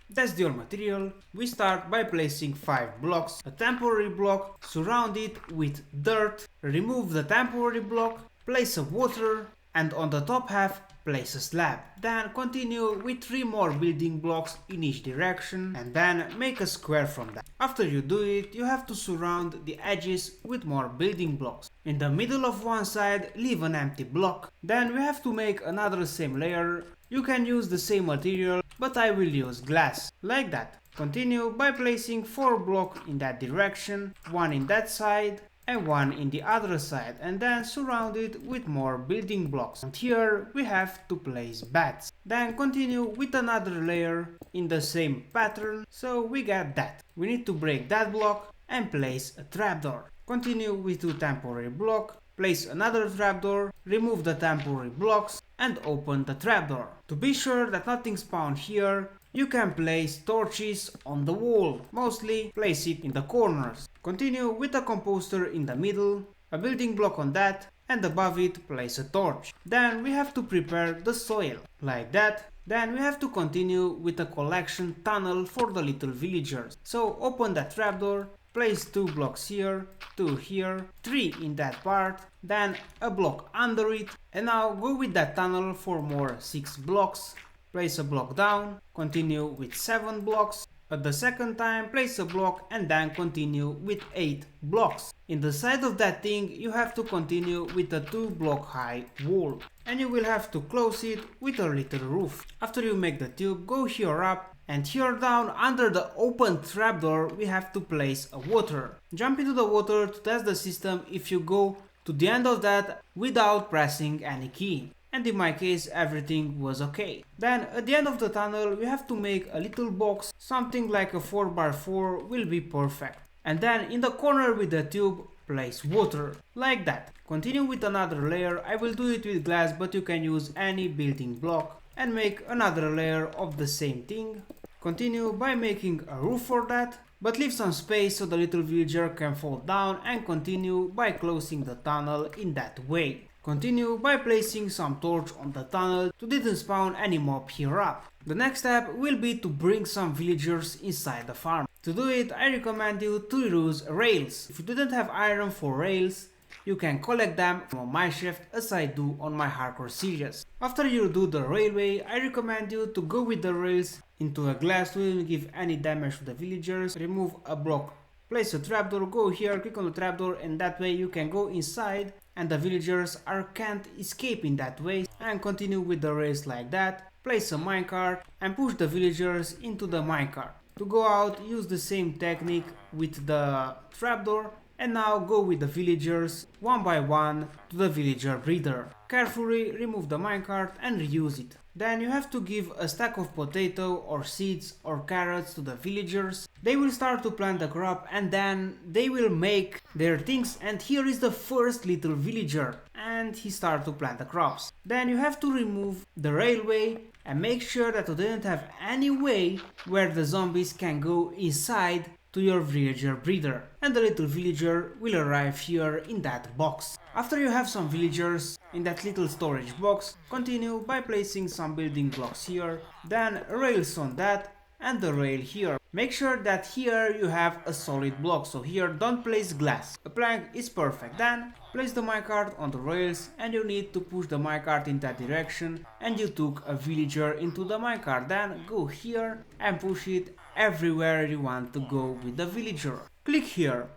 That's your material. We start by placing 5 blocks, a temporary block, surround it with dirt, remove the temporary block, place a water, and on the top half place a slab. Then continue with 3 more building blocks in each direction and then make a square from that. After you do it, you have to surround the edges with more building blocks. In the middle of one side, leave an empty block. Then we have to make another same layer. You can use the same material, but I will use glass, like that. Continue by placing 4 blocks in that direction, 1 in that side and 1 in the other side, and then surround it with more building blocks. And here we have to place beds. Then continue with another layer in the same pattern, so we get that. We need to break that block and place a trapdoor. Continue with 2 temporary blocks, place another trapdoor, remove the temporary blocks and open the trapdoor. To be sure that nothing spawns here, you can place torches on the wall, mostly place it in the corners. Continue with a composter in the middle, a building block on that, and above it place a torch. Then we have to prepare the soil, like that. Then we have to continue with a collection tunnel for the little villagers. So open that trapdoor, place 2 blocks here, 2 here, 3 in that part, then a block under it, and now go with that tunnel for more 6 blocks. Place a block down, continue with 7 blocks, at the second time place a block and then continue with 8 blocks. In the side of that thing you have to continue with a 2 block high wall and you will have to close it with a little roof. After you make the tube, go here up and here down under the open trapdoor we have to place a water. Jump into the water to test the system if you go to the end of that without pressing any key. And in my case everything was okay. Then at the end of the tunnel we have to make a little box, something like a 4x4 will be perfect. And then in the corner with the tube place water, like that. Continue with another layer, I will do it with glass but you can use any building block and make another layer of the same thing. Continue by making a roof for that, but leave some space so the little villager can fall down and continue by closing the tunnel in that way. Continue by placing some torch on the tunnel to didn't spawn any mob here up. The next step will be to bring some villagers inside the farm. To do it I recommend you to use rails. If you didn't have iron for rails, you can collect them from a mineshaft as I do on my hardcore series. After you do the railway, I recommend you to go with the rails into a glass to didn't give any damage to the villagers. Remove a block, place a trapdoor, go here, click on the trapdoor and that way you can go inside and the villagers can't escape in that way. And continue with the rails like that. Place a minecart and push the villagers into the minecart. To go out, use the same technique with the trapdoor and now go with the villagers one by one to the villager breeder. Carefully remove the minecart and reuse it. Then you have to give a stack of potato or seeds or carrots to the villagers. They will start to plant the crop and then they will make their things, and here is the first little villager and he starts to plant the crops. Then you have to remove the railway and make sure that you didn't have any way where the zombies can go inside to your villager breeder, and the little villager will arrive here in that box. After you have some villagers in that little storage box, continue by placing some building blocks here, then rails on that and the rail here. Make sure that here you have a solid block, so here don't place glass. A plank is perfect. Then place the minecart on the rails and you need to push the minecart in that direction, and you took a villager into the minecart. Then go here and push it everywhere you want to go with the villager. Click here